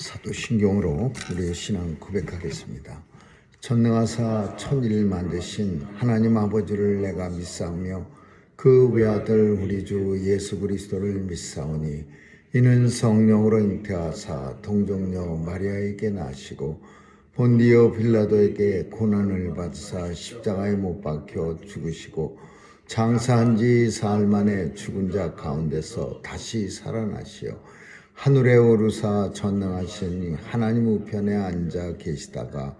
사도신경으로 우리의 신앙 고백하겠습니다. 전능하사 천지를 만드신 하나님 아버지를 내가 믿사오며 그 외아들 우리 주 예수 그리스도를 믿사오니 이는 성령으로 잉태하사 동정녀 마리아에게 나시고 본디오 빌라도에게 고난을 받으사 십자가에 못 박혀 죽으시고 장사한 지 사흘 만에 죽은 자 가운데서 다시 살아나시어 하늘에 오르사 전능하신 하나님 우편에 앉아 계시다가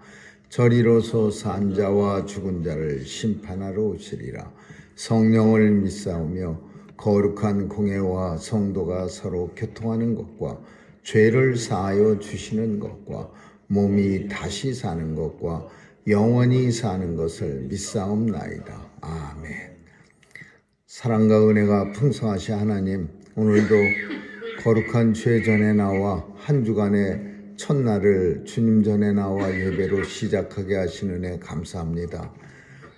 저리로서 산 자와 죽은 자를 심판하러 오시리라. 성령을 믿사오며 거룩한 공회와 성도가 서로 교통하는 것과 죄를 사하여 주시는 것과 몸이 다시 사는 것과 영원히 사는 것을 믿사옵나이다. 아멘. 사랑과 은혜가 풍성하신 하나님, 오늘도 거룩한 죄 전에 나와 한 주간의 첫날을 주님 전에 나와 예배로 시작하게 하신 은혜 감사합니다.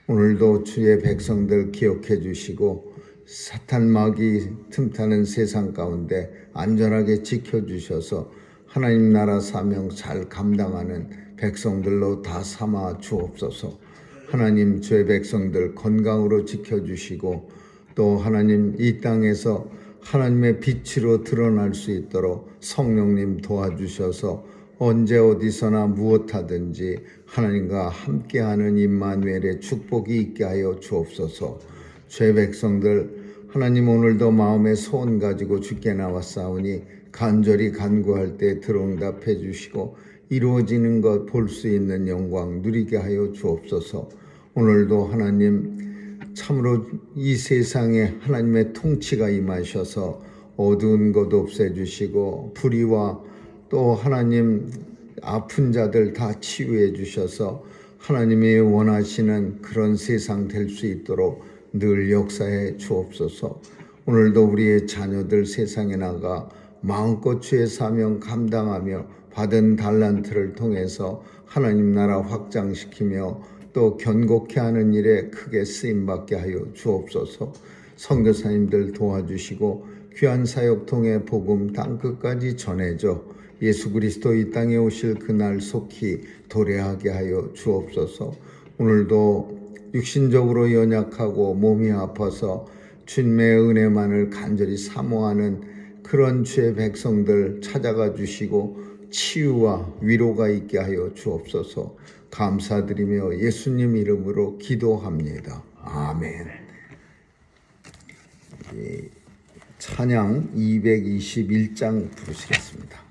오늘도 주의 백성들 기억해 주시고 사탄 마귀 틈타는 세상 가운데 안전하게 지켜주셔서 하나님 나라 사명 잘 감당하는 백성들로 다 삼아 주옵소서. 하나님 주의 백성들 건강으로 지켜주시고 또 하나님 이 땅에서 하나님의 빛으로 드러날 수 있도록 성령님 도와주셔서 언제 어디서나 무엇하든지 하나님과 함께하는 임마누엘의 축복이 있게 하여 주옵소서. 죄 백성들 하나님 오늘도 마음의 소원 가지고 주께 나왔사오니 간절히 간구할 때 들응답해 주시고 이루어지는 것 볼 수 있는 영광 누리게 하여 주옵소서. 오늘도 하나님 참으로 이 세상에 하나님의 통치가 임하셔서 어두운 것 없애주시고 불의와 또 하나님 아픈 자들 다 치유해 주셔서 하나님이 원하시는 그런 세상 될 수 있도록 늘 역사해 주옵소서. 오늘도 우리의 자녀들 세상에 나가 마음껏 주의 사명 감당하며 받은 달란트를 통해서 하나님 나라 확장시키며 또 견고케 하는 일에 크게 쓰임받게 하여 주옵소서. 선교사님들 도와주시고 귀한 사역 통해 복음 땅끝까지 전해져 예수 그리스도 이 땅에 오실 그날 속히 도래하게 하여 주옵소서. 오늘도 육신적으로 연약하고 몸이 아파서 주님의 은혜만을 간절히 사모하는 그런 주의 백성들 찾아가 주시고 치유와 위로가 있게 하여 주옵소서. 감사드리며 예수님 이름으로 기도합니다. 아멘. 찬양 221장 부르시겠습니다.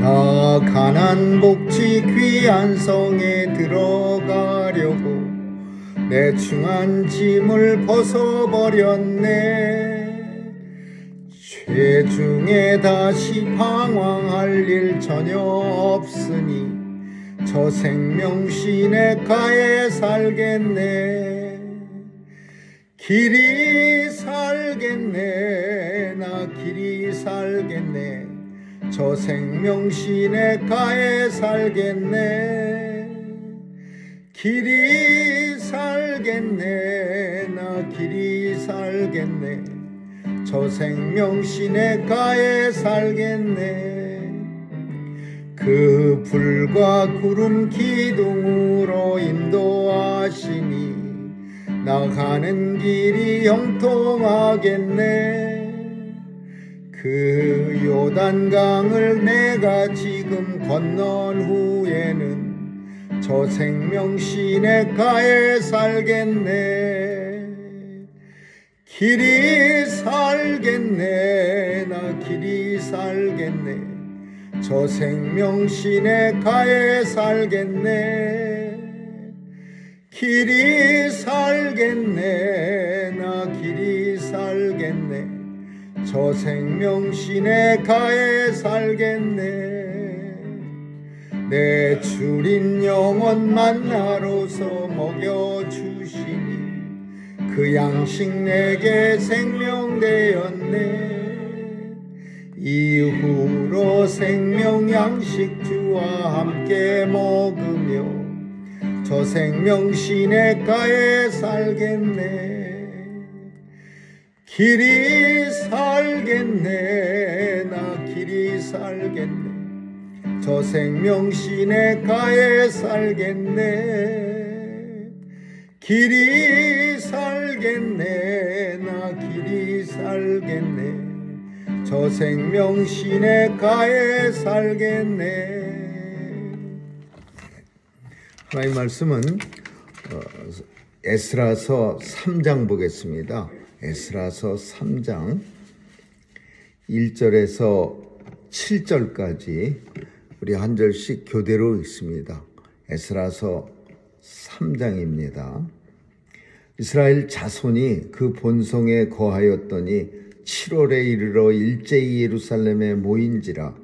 나 가난 복지 귀한 성에 들어가려고 내 중한 짐을 벗어버렸네. 죄 중에 다시 방황할 일 전혀 없으니 저 생명 시냇가에 살겠네. 길이 살겠네. 나 길이 살겠네. 저 생명 시냇가에 살겠네. 길이 살겠네. 나 길이 살겠네. 저 생명 시냇가에 살겠네. 그 불과 구름 기둥으로 인도하시니 나가는 길이 형통하겠네. 그 요단강을 내가 지금 건넌 후에는 저 생명 시냇가에 살겠네. 길이 살겠네. 나 길이 살겠네. 저 생명 시냇가에 살겠네. 길이 살겠네. 나 길이 살겠네. 저 생명 시냇가에 살겠네. 내 주린 영원 만나로서 먹여주시니 그 양식 내게 생명 되었네. 이후로 생명 양식 주와 함께 먹으며 저 생명 시냇가에 살겠네. 길이 살겠네. 나 길이 살겠네. 저 생명 시냇가에 살겠네. 길이 살겠네. 나 길이 살겠네. 저 생명 시냇가에 살겠네. 하나님 말씀은 에스라서 3장 보겠습니다. 에스라서 3장 1절에서 7절까지 우리 한 절씩 교대로 읽습니다. 에스라서 3장입니다. 이스라엘 자손이 그 본성에 거하였더니 7월에 이르러 일제히 예루살렘에 모인지라.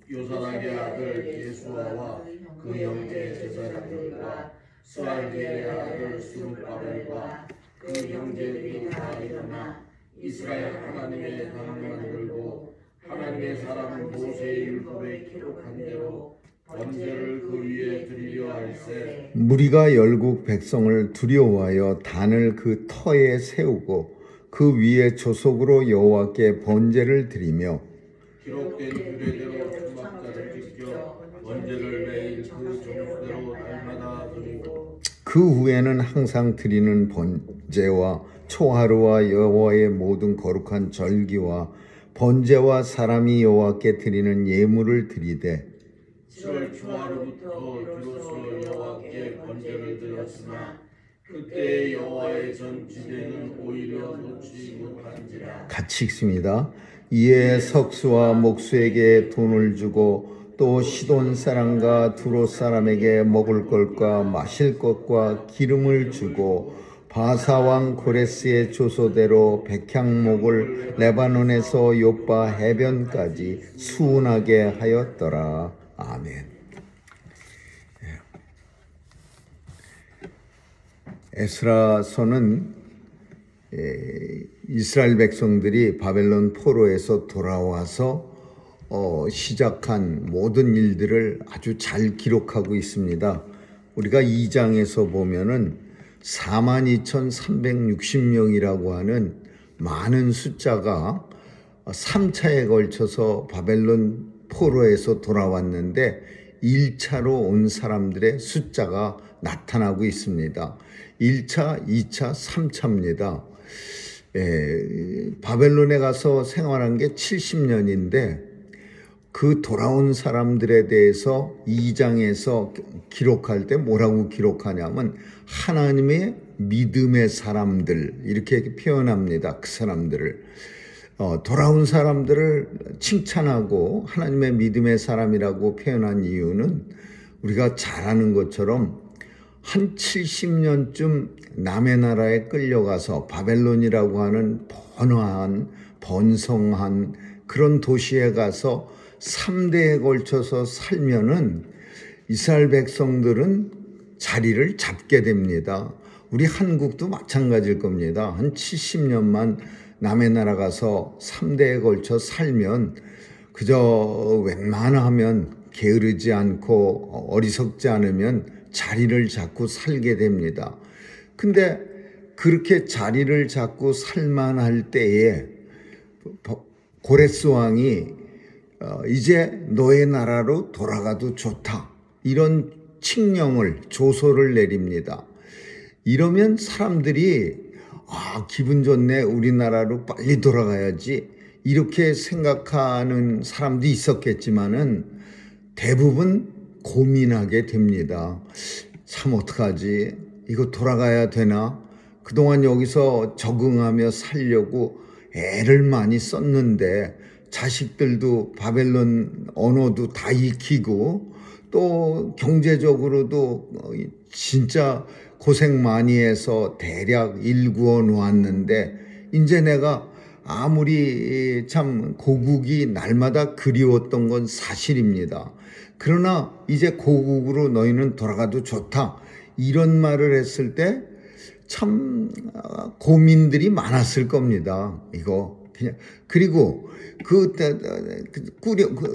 요사닥의 아들 예수아와 그 형제 제사장들과 스알디엘의 아들 스룹바벨과 그 형제들이 다 일어나 이스라엘 하나님의 당을 만들고 하나님의 사람 모세의 율법에 기록한 대로 번제를 그 위에 드리려 할세. 무리가 열국 백성을 두려워하여 단을 그 터에 세우고 그 위에 조속으로 여호와께 번제를 드리며 기록된 규례대로 초막자를 지켜 번제를 매일 그 정수대로 날마다 드리고 그 후에는 항상 드리는 번제와 초하루와 여호와의 모든 거룩한 절기와 번제와 사람이 여호와께 드리는 예물을 드리되 7월 초하루부터 비로소 여호와께 번제를 드렸으나 그때 여호와의 전지대는 오히려 놓지 못한지라. 같이 읽습니다. 이에 석수와 목수에게 돈을 주고 또 시돈 사람과 두롯 사람에게 먹을 것과 마실 것과 기름을 주고 바사왕 고레스의 조소대로 백향목을 레바논에서 요빠 해변까지 수운하게 하였더라. 아멘. 에스라서는 이스라엘 백성들이 바벨론 포로에서 돌아와서 시작한 모든 일들을 아주 잘 기록하고 있습니다. 우리가 2장에서 보면은 42,360명이라고 하는 많은 숫자가 3차에 걸쳐서 바벨론 포로에서 돌아왔는데 1차로 온 사람들의 숫자가 나타나고 있습니다. 1차, 2차, 3차입니다. 바벨론에 가서 생활한 게 70년인데 그 돌아온 사람들에 대해서 2장에서 기록할 때 뭐라고 기록하냐면 하나님의 믿음의 사람들 이렇게 표현합니다. 그 사람들을 돌아온 사람들을 칭찬하고 하나님의 믿음의 사람이라고 표현한 이유는 우리가 잘 아는 것처럼 한 70년쯤 남의 나라에 끌려가서 바벨론이라고 하는 번화한 번성한 그런 도시에 가서 3대에 걸쳐서 살면은 이스라엘 백성들은 자리를 잡게 됩니다. 우리 한국도 마찬가지일 겁니다. 한 70년만 남의 나라 가서 3대에 걸쳐 살면 그저 웬만하면 게으르지 않고 어리석지 않으면 자리를 잡고 살게 됩니다. 근데 그렇게 자리를 잡고 살만할 때에 고레스 왕이 이제 너의 나라로 돌아가도 좋다. 이런 칙령을 조소를 내립니다. 이러면 사람들이 기분 좋네. 우리나라로 빨리 돌아가야지. 이렇게 생각하는 사람도 있었겠지만은 대부분 고민하게 됩니다. 참 어떡하지? 이거 돌아가야 되나? 그동안 여기서 적응하며 살려고 애를 많이 썼는데 자식들도 바벨론 언어도 다 익히고 또 경제적으로도 진짜 고생 많이 해서 대략 일구어 놓았는데 이제 내가 아무리 참 고국이 날마다 그리웠던 건 사실입니다. 그러나 이제 고국으로 너희는 돌아가도 좋다. 이런 말을 했을 때 참 고민들이 많았을 겁니다. 이거 그냥 그리고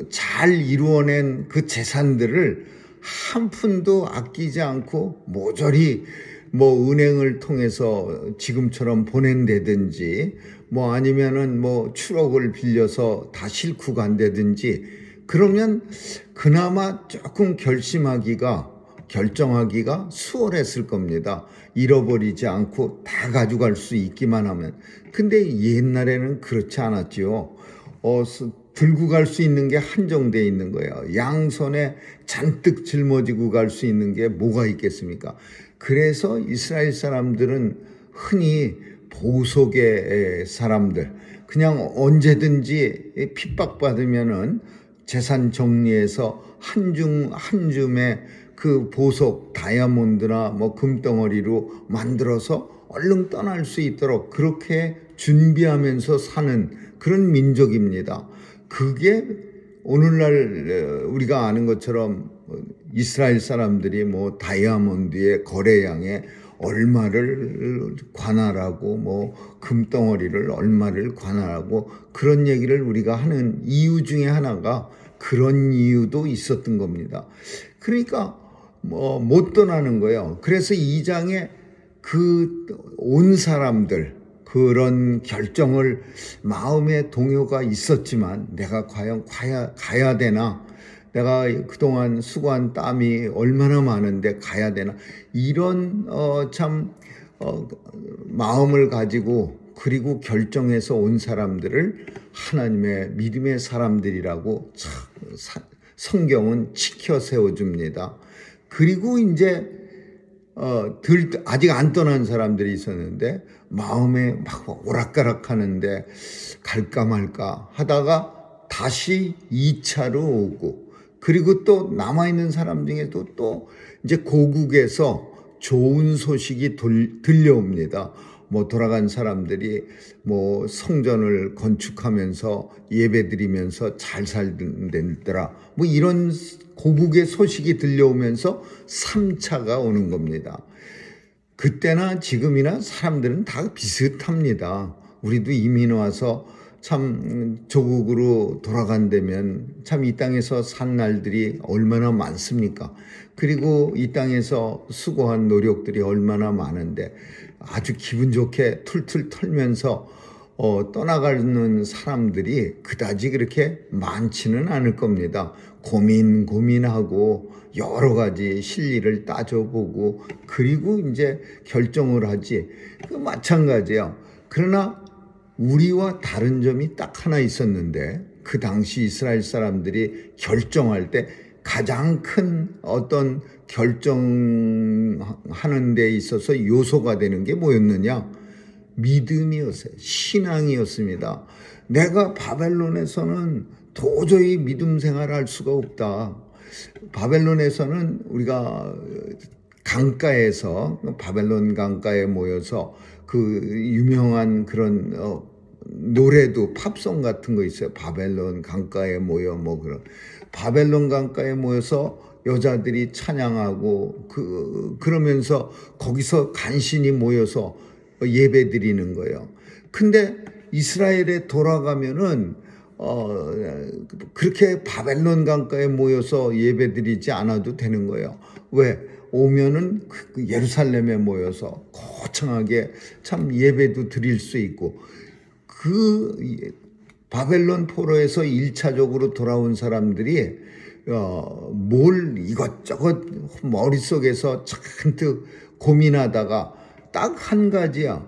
잘 이루어낸 그 재산들을 한 푼도 아끼지 않고 모조리 뭐 은행을 통해서 지금처럼 보낸다든지 뭐 아니면은 뭐 추억을 빌려서 다 싣고 간다든지 그러면 그나마 조금 결정하기가 수월했을 겁니다. 잃어버리지 않고 다 가져갈 수 있기만 하면. 근데 옛날에는 그렇지 않았지요. 들고 갈 수 있는 게 한정되어 있는 거예요. 양손에 잔뜩 짊어지고 갈 수 있는 게 뭐가 있겠습니까? 그래서 이스라엘 사람들은 흔히 보석의 사람들, 그냥 언제든지 핍박받으면은 재산 정리해서 한 줌의 그 보석 다이아몬드나 뭐 금덩어리로 만들어서 얼른 떠날 수 있도록 그렇게 준비하면서 사는 그런 민족입니다. 그게 오늘날 우리가 아는 것처럼 이스라엘 사람들이 뭐 다이아몬드의 거래량에 얼마를 관할하고 뭐 금덩어리를 얼마를 관할하고 그런 얘기를 우리가 하는 이유 중에 하나가 그런 이유도 있었던 겁니다. 그러니까 뭐 못 떠나는 거예요. 그래서 2장에 그 온 사람들 그런 결정을 마음의 동요가 있었지만 내가 과연 가야 되나? 내가 그동안 수고한 땀이 얼마나 많은데 가야 되나? 이런 마음을 가지고 그리고 결정해서 온 사람들을 하나님의 믿음의 사람들이라고 성경은 지켜 세워줍니다. 그리고 이제 아직 안 떠난 사람들이 있었는데 마음에 막 오락가락하는데 갈까 말까 하다가 다시 2차로 오고 그리고 또 남아있는 사람 중에도 또 이제 고국에서 좋은 소식이 들려옵니다. 뭐 돌아간 사람들이 뭐 성전을 건축하면서 예배드리면서 잘 살더라. 뭐 이런 고국의 소식이 들려오면서 3차가 오는 겁니다. 그때나 지금이나 사람들은 다 비슷합니다. 우리도 이민 와서 참 조국으로 돌아간다면 참 이 땅에서 산 날들이 얼마나 많습니까? 그리고 이 땅에서 수고한 노력들이 얼마나 많은데 아주 기분 좋게 툴툴 털면서 떠나가는 사람들이 그다지 그렇게 많지는 않을 겁니다. 고민하고 여러 가지 실리를 따져보고 그리고 이제 결정을 하지. 마찬가지예요. 그러나 우리와 다른 점이 딱 하나 있었는데 그 당시 이스라엘 사람들이 결정할 때 가장 큰 어떤 결정하는 데 있어서 요소가 되는 게 뭐였느냐? 믿음이었어요. 신앙이었습니다. 내가 바벨론에서는 도저히 믿음 생활을 할 수가 없다. 바벨론에서는 우리가 강가에서 바벨론 강가에 모여서 그 유명한 그런 노래도 팝송 같은 거 있어요. 바벨론 강가에 모여 뭐 그런 바벨론 강가에 모여서 여자들이 찬양하고 그러면서 거기서 간신히 모여서 예배 드리는 거예요. 근데 이스라엘에 돌아가면은 그렇게 바벨론 강가에 모여서 예배 드리지 않아도 되는 거예요. 왜? 오면은 예루살렘에 모여서 거창하게 참 예배도 드릴 수 있고 그 바벨론 포로에서 1차적으로 돌아온 사람들이 뭘 이것저것 머릿속에서 잔뜩 고민하다가 딱 한 가지야.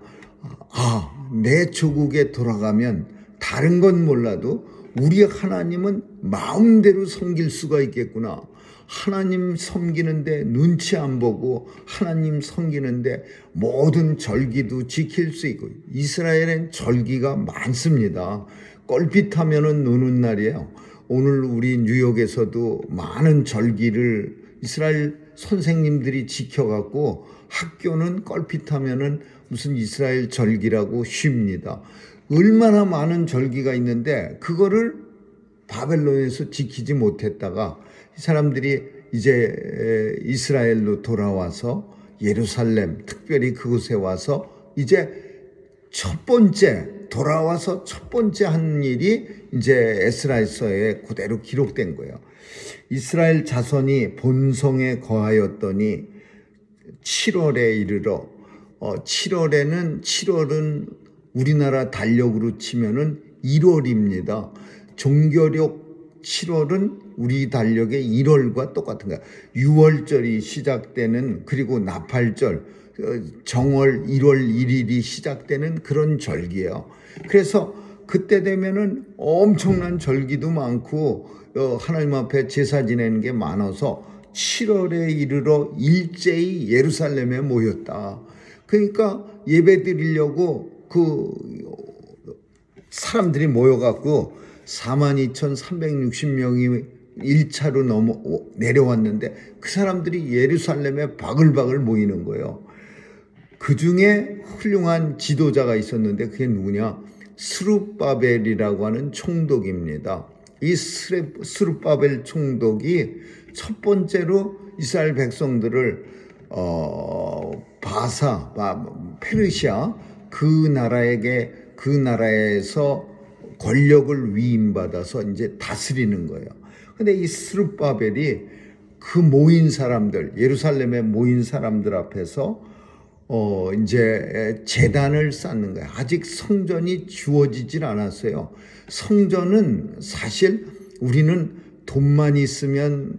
내 조국에 돌아가면 다른 건 몰라도 우리 하나님은 마음대로 섬길 수가 있겠구나. 하나님 섬기는데 눈치 안 보고 하나님 섬기는데 모든 절기도 지킬 수 있고 이스라엘엔 절기가 많습니다. 껄핏하면은 노는 날이에요. 오늘 우리 뉴욕에서도 많은 절기를 이스라엘 선생님들이 지켜갖고 학교는 껄핏하면은 무슨 이스라엘 절기라고 쉽니다. 얼마나 많은 절기가 있는데 그거를 바벨론에서 지키지 못했다가 이 사람들이 이제 이스라엘로 돌아와서 예루살렘, 특별히 그곳에 와서 이제 돌아와서 첫 번째 한 일이 이제 에스라서에 그대로 기록된 거예요. 이스라엘 자손이 본성에 거하였더니 7월에 이르러 7월은 우리나라 달력으로 치면은 1월입니다. 종교력 7월은 우리 달력의 1월과 똑같은 거야. 6월절이 시작되는, 그리고 나팔절, 정월 1월 1일이 시작되는 그런 절기예요. 그래서 그때 되면은 엄청난 절기도 많고 하나님 앞에 제사 지내는 게 많아서 7월에 이르러 일제히 예루살렘에 모였다. 그러니까 예배 드리려고 그 사람들이 모여갖고 42,360명이 1차로 내려왔는데 그 사람들이 예루살렘에 바글바글 모이는 거예요. 그 중에 훌륭한 지도자가 있었는데 그게 누구냐? 스룹바벨이라고 하는 총독입니다. 이 스룹바벨 총독이 첫 번째로 이스라엘 백성들을 페르시아 그 나라에서 권력을 위임받아서 이제 다스리는 거예요. 근데 이 스룹바벨이 그 모인 사람들, 예루살렘에 모인 사람들 앞에서 이제 제단을 쌓는 거예요. 아직 성전이 주어지질 않았어요. 성전은 사실 우리는 돈만 있으면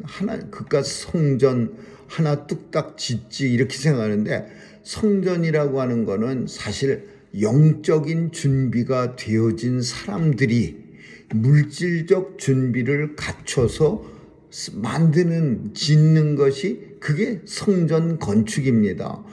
그깟 성전 하나 뚝딱 짓지 이렇게 생각하는데, 성전이라고 하는 거는 사실 영적인 준비가 되어진 사람들이 물질적 준비를 갖춰서 짓는 것이 그게 성전 건축입니다.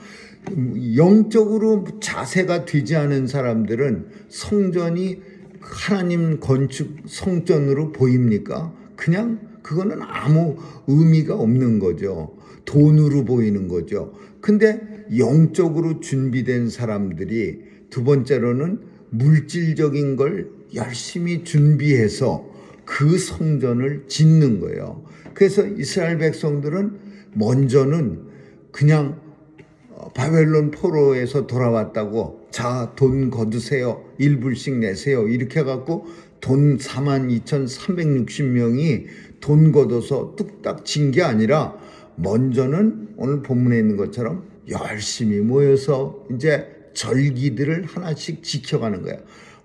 영적으로 자세가 되지 않은 사람들은 성전이 하나님 건축 성전으로 보입니까? 그냥 그거는 아무 의미가 없는 거죠. 돈으로 보이는 거죠. 근데 영적으로 준비된 사람들이 두 번째로는 물질적인 걸 열심히 준비해서 그 성전을 짓는 거예요. 그래서 이스라엘 백성들은 먼저는 그냥 바벨론 포로에서 돌아왔다고, 자, 돈 거두세요, 1불씩 내세요, 이렇게 해갖고 돈 42,360명이 돈 걷어서 뚝딱 진 게 아니라, 먼저는 오늘 본문에 있는 것처럼 열심히 모여서 이제 절기들을 하나씩 지켜가는 거야.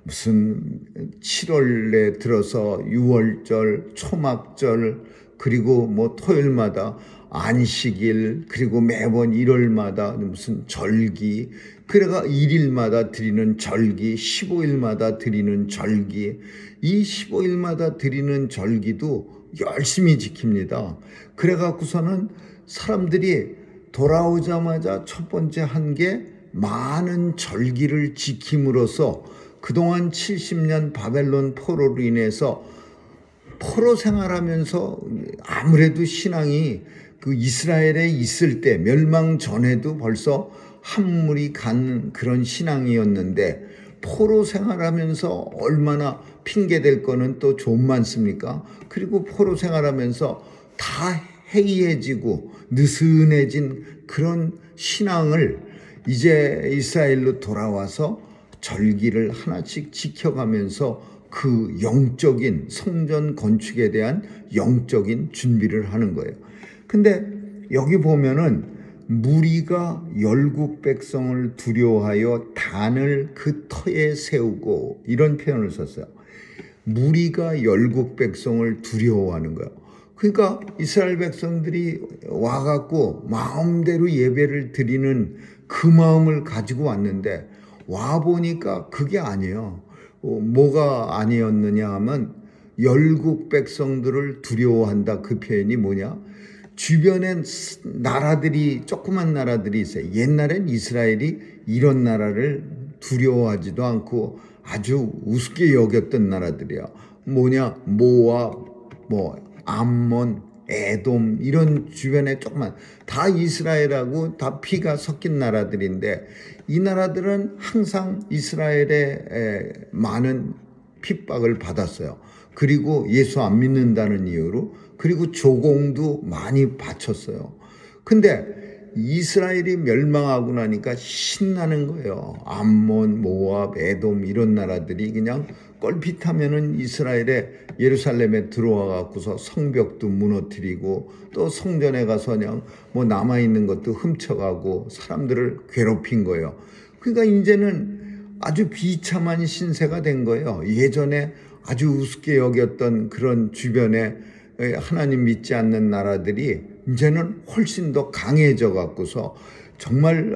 무슨 7월에 들어서 6월절, 초막절, 그리고 뭐 토요일마다 안식일, 그리고 매번 1월마다 무슨 절기, 그래가 1일마다 드리는 절기, 15일마다 드리는 절기, 이 15일마다 드리는 절기도 열심히 지킵니다. 그래갖고서는 사람들이 돌아오자마자 첫 번째 한 게 많은 절기를 지킴으로써 그동안 70년 바벨론 포로로 인해서 포로 생활하면서 아무래도 신앙이 그 이스라엘에 있을 때 멸망 전에도 벌써 한물이 간 그런 신앙이었는데, 포로 생활하면서 얼마나 핑계댈 거는 또 좀 많습니까? 그리고 포로 생활하면서 다 해이해지고 느슨해진 그런 신앙을 이제 이스라엘로 돌아와서 절기를 하나씩 지켜가면서 그 영적인 성전 건축에 대한 영적인 준비를 하는 거예요. 근데 여기 보면은 무리가 열국 백성을 두려워하여 단을 그 터에 세우고, 이런 표현을 썼어요. 무리가 열국 백성을 두려워하는 거예요. 그러니까 이스라엘 백성들이 와갖고 마음대로 예배를 드리는 그 마음을 가지고 왔는데, 와보니까 그게 아니에요. 뭐가 아니었느냐 하면, 열국 백성들을 두려워한다, 그 표현이 뭐냐? 주변엔 나라들이, 조그만 나라들이 있어요. 옛날엔 이스라엘이 이런 나라를 두려워하지도 않고 아주 우습게 여겼던 나라들이야. 뭐냐? 모압, 암몬, 에돔, 이런 주변에 조그만, 다 이스라엘하고 다 피가 섞인 나라들인데, 이 나라들은 항상 이스라엘에 많은 핍박을 받았어요. 그리고 예수 안 믿는다는 이유로, 그리고 조공도 많이 바쳤어요. 근데 이스라엘이 멸망하고 나니까 신나는 거예요. 암몬, 모압, 에돔 이런 나라들이 그냥 껄핏하면은 이스라엘의 예루살렘에 들어와 갖고서 성벽도 무너뜨리고 또 성전에 가서 그냥 뭐 남아있는 것도 훔쳐가고 사람들을 괴롭힌 거예요. 그러니까 이제는 아주 비참한 신세가 된 거예요. 예전에 아주 우습게 여겼던 그런 주변에 하나님 믿지 않는 나라들이 이제는 훨씬 더 강해져 갖고서 정말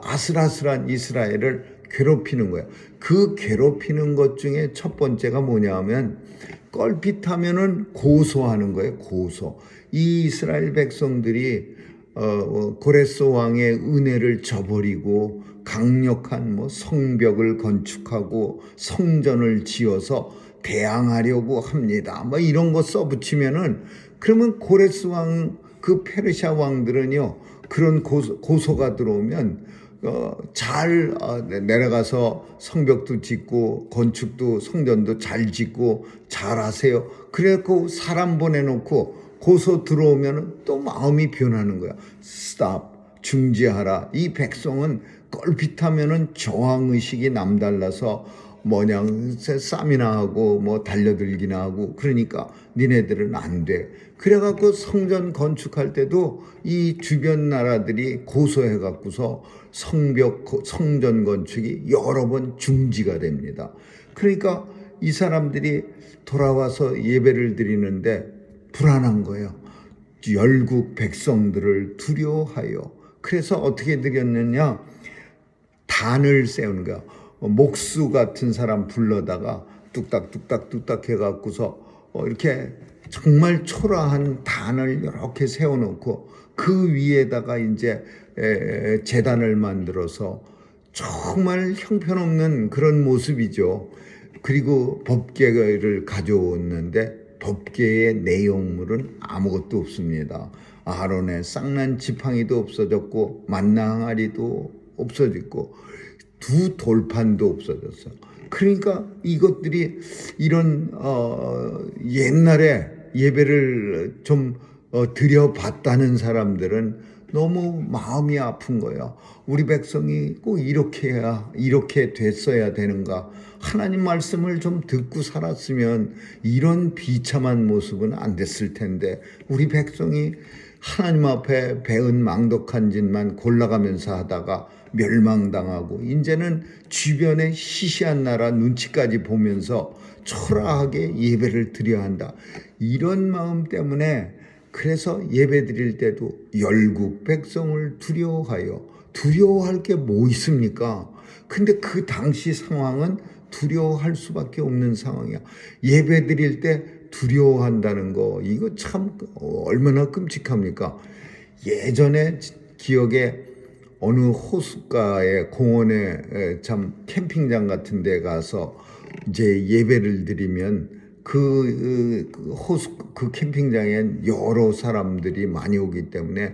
아슬아슬한 이스라엘을 괴롭히는 거예요. 그 괴롭히는 것 중에 첫 번째가 뭐냐 하면 껄핏하면은 고소하는 거예요. 고소. 이 이스라엘 백성들이 고레스 왕의 은혜를 저버리고 강력한 뭐 성벽을 건축하고 성전을 지어서 대항하려고 합니다. 뭐 이런 거 써붙이면은 그러면 고레스 왕 그 페르시아 왕들은요 그런 고소가 들어오면 잘 내려가서 성벽도 짓고 건축도 성전도 잘 짓고 잘 하세요. 그래갖고 사람 보내놓고 고소 들어오면 또 마음이 변하는 거야. 스탑, 중지하라. 이 백성은 껄핏하면은 저항의식이 남달라서 쌈이나 하고 뭐 달려들기나 하고 그러니까 니네들은 안 돼. 그래갖고 성전 건축할 때도 이 주변 나라들이 고소해 갖고서 성전 건축이 여러 번 중지가 됩니다. 그러니까 이 사람들이 돌아와서 예배를 드리는데 불안한 거예요. 열국 백성들을 두려워하여. 그래서 어떻게 드렸느냐? 단을 세우는 거야. 목수 같은 사람 불러다가 뚝딱뚝딱 해갖고서 이렇게 정말 초라한 단을 이렇게 세워놓고 그 위에다가 이제 제단을 만들어서 정말 형편없는 그런 모습이죠. 그리고 법궤를 가져왔는데 법궤의 내용물은 아무것도 없습니다. 아론의 쌍난 지팡이도 없어졌고 만나 항아리도 없어졌고 두 돌판도 없어졌어. 그러니까 이것들이 이런 옛날에 예배를 좀 드려봤다는 사람들은 너무 마음이 아픈 거예요. 우리 백성이 꼭 이렇게 됐어야 되는가? 하나님 말씀을 좀 듣고 살았으면 이런 비참한 모습은 안 됐을 텐데 우리 백성이 하나님 앞에 배은 망덕한 짓만 골라가면서 하다가 멸망당하고 이제는 주변의 시시한 나라 눈치까지 보면서 초라하게 예배를 드려야 한다. 이런 마음 때문에 그래서 예배 드릴 때도 열국 백성을 두려워할 게 뭐 있습니까? 근데 그 당시 상황은 두려워할 수밖에 없는 상황이야. 예배 드릴 때 두려워한다는 거 이거 참 얼마나 끔찍합니까? 예전에 기억에 어느 호숫가에 공원에 참 캠핑장 같은 데 가서 이제 예배를 드리면 그 캠핑장엔 여러 사람들이 많이 오기 때문에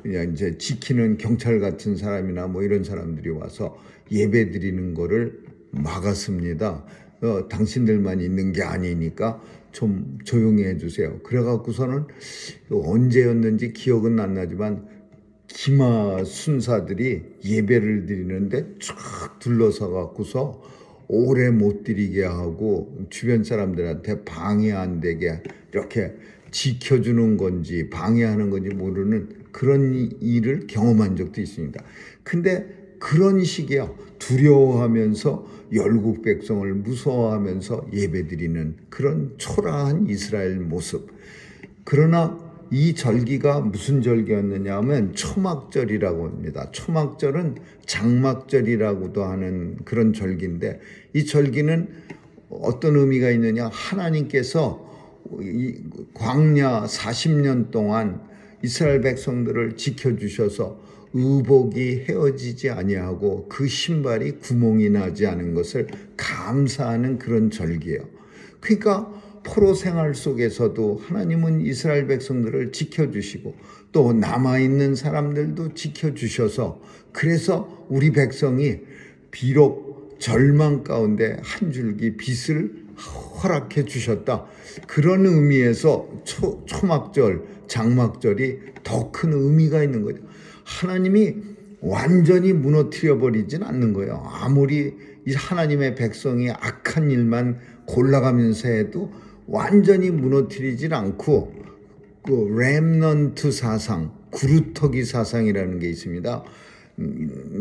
그냥 이제 지키는 경찰 같은 사람이나 뭐 이런 사람들이 와서 예배 드리는 거를 막았습니다. 당신들만 있는 게 아니니까 좀 조용히 해주세요. 그래갖고서는 언제였는지 기억은 안 나지만 기마 순사들이 예배를 드리는데 쫙 둘러서 갖고서 오래 못 드리게 하고 주변 사람들한테 방해 안 되게 이렇게 지켜주는 건지 방해하는 건지 모르는 그런 일을 경험한 적도 있습니다. 근데 그런 식이야. 두려워하면서 열국 백성을 무서워하면서 예배드리는 그런 초라한 이스라엘 모습. 그러나 이 절기가 무슨 절기였느냐 하면 초막절이라고 합니다. 초막절은 장막절이라고도 하는 그런 절기인데 이 절기는 어떤 의미가 있느냐? 하나님께서 광야 40년 동안 이스라엘 백성들을 지켜주셔서 의복이 헤어지지 아니하고 그 신발이 구멍이 나지 않은 것을 감사하는 그런 절기예요. 그러니까 포로 생활 속에서도 하나님은 이스라엘 백성들을 지켜주시고 또 남아있는 사람들도 지켜주셔서 그래서 우리 백성이 비록 절망 가운데 한 줄기 빛을 허락해 주셨다. 그런 의미에서 초막절, 장막절이 더 큰 의미가 있는 거죠. 하나님이 완전히 무너뜨려 버리진 않는 거예요. 아무리 이 하나님의 백성이 악한 일만 골라가면서 해도 완전히 무너뜨리진 않고 그 렘넌트 사상, 구루터기 사상이라는 게 있습니다.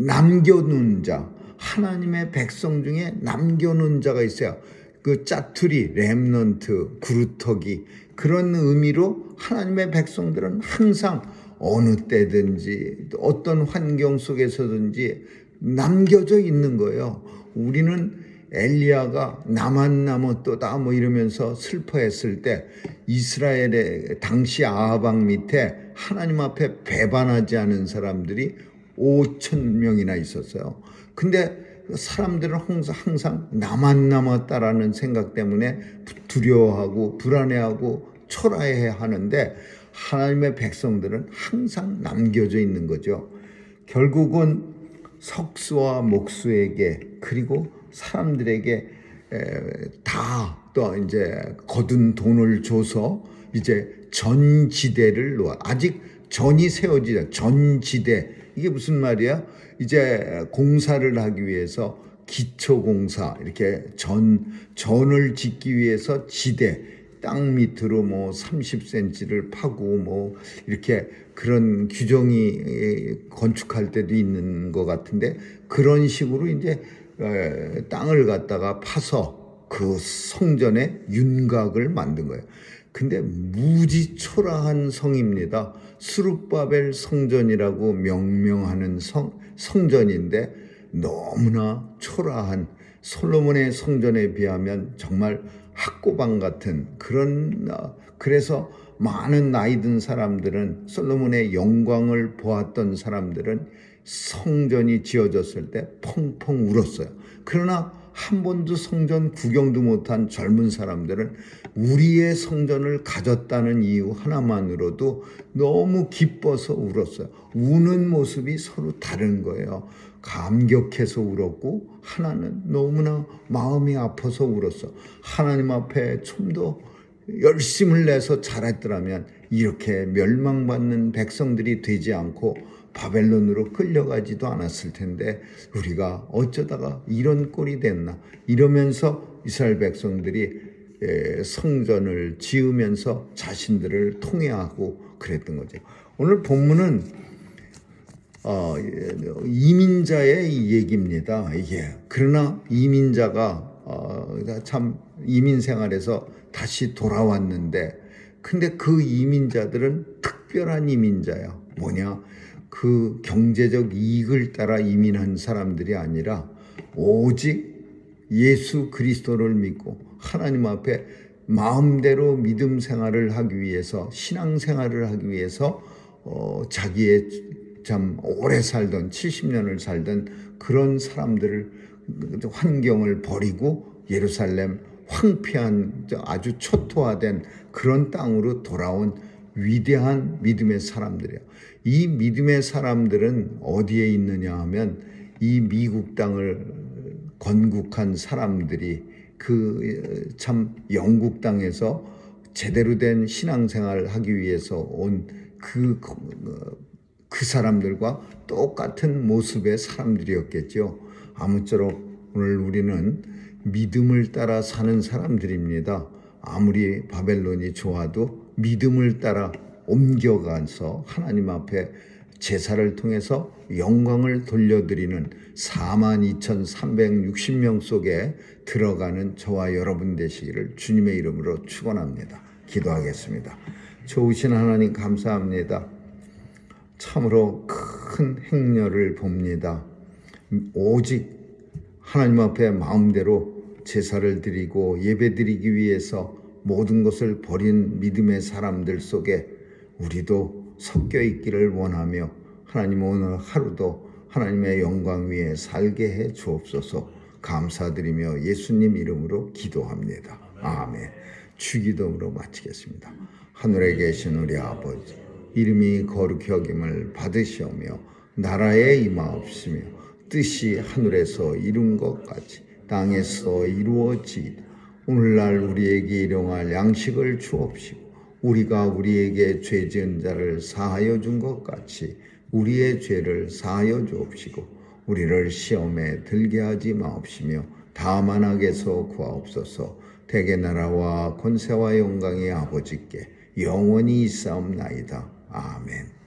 남겨놓은 자, 하나님의 백성 중에 남겨놓은 자가 있어요. 그 짜투리, 렘넌트, 구루터기 그런 의미로 하나님의 백성들은 항상 어느 때든지 어떤 환경 속에서든지 남겨져 있는 거예요. 우리는 엘리야가 나만 남았도다 뭐 이러면서 슬퍼했을 때 이스라엘의 당시 아합 왕 밑에 하나님 앞에 배반하지 않은 사람들이 5천 명이나 있었어요. 근데 사람들은 항상 나만 남았다라는 생각 때문에 두려워하고 불안해하고 초라해 하는데 하나님의 백성들은 항상 남겨져 있는 거죠. 결국은 석수와 목수에게 그리고 사람들에게 다 또 이제 거둔 돈을 줘서 이제 전지대를 놓아. 아직 전이 세워지자. 전지대. 이게 무슨 말이야? 이제 공사를 하기 위해서 기초공사 이렇게 전을 짓기 위해서 지대 땅 밑으로 뭐 30cm를 파고 뭐 이렇게 그런 규정이 건축할 때도 있는 것 같은데 그런 식으로 이제 땅을 갖다가 파서 그 성전의 윤곽을 만든 거예요. 근데 무지 초라한 성입니다. 스룹바벨 성전이라고 명명하는 성전인데 너무나 초라한 솔로몬의 성전에 비하면 정말 학고방 같은 그런 그래서 많은 나이 든 사람들은 솔로몬의 영광을 보았던 사람들은 성전이 지어졌을 때 펑펑 울었어요. 그러나 한 번도 성전 구경도 못한 젊은 사람들은 우리의 성전을 가졌다는 이유 하나만으로도 너무 기뻐서 울었어요. 우는 모습이 서로 다른 거예요. 감격해서 울었고 하나는 너무나 마음이 아파서 울었어. 하나님 앞에 좀 더 열심을 내서 잘했더라면 이렇게 멸망받는 백성들이 되지 않고 바벨론으로 끌려가지도 않았을 텐데 우리가 어쩌다가 이런 꼴이 됐나 이러면서 이스라엘 백성들이 성전을 지으면서 자신들을 통회하고 그랬던 거죠. 오늘 본문은 이민자의 얘기입니다. 이게 그러나 이민자가 참 이민 생활에서 다시 돌아왔는데 근데 그 이민자들은 특별한 이민자야. 뭐냐? 그 경제적 이익을 따라 이민한 사람들이 아니라 오직 예수 그리스도를 믿고 하나님 앞에 마음대로 믿음 생활을 하기 위해서 신앙 생활을 하기 위해서 자기의 참 오래 살던 70년을 살던 그런 사람들을 환경을 버리고 예루살렘 황폐한 아주 초토화된 그런 땅으로 돌아온 위대한 믿음의 사람들이에요. 이 믿음의 사람들은 어디에 있느냐 하면 이 미국 땅을 건국한 사람들이 그 참 영국 땅에서 제대로 된 신앙생활을 하기 위해서 온 그 사람들과 똑같은 모습의 사람들이었겠죠. 아무쪼록 오늘 우리는 믿음을 따라 사는 사람들입니다. 아무리 바벨론이 좋아도 믿음을 따라 옮겨가서 하나님 앞에 제사를 통해서 영광을 돌려드리는 42,360명 속에 들어가는 저와 여러분 되시기를 주님의 이름으로 축원합니다. 기도하겠습니다. 좋으신 하나님 감사합니다. 참으로 큰 행렬을 봅니다. 오직 하나님 앞에 마음대로 제사를 드리고 예배 드리기 위해서 모든 것을 버린 믿음의 사람들 속에 우리도 섞여 있기를 원하며 하나님 오늘 하루도 하나님의 영광 위에 살게 해 주옵소서. 감사드리며 예수님 이름으로 기도합니다. 아멘. 주기도문으로 마치겠습니다. 하늘에 계신 우리 아버지 이름이 거룩히 여김을 받으시오며 나라에 임하옵시며 뜻이 하늘에서 이룬 것 같이 땅에서 이루어지이다. 오늘날 우리에게 일용할 양식을 주옵시고 우리가 우리에게 죄 지은 자를 사하여 준 것 같이 우리의 죄를 사하여 주옵시고 우리를 시험에 들게 하지 마옵시며 다만 악에서 구하옵소서. 대개 나라와 권세와 영광이 아버지께 영원히 있사옵나이다. 아멘.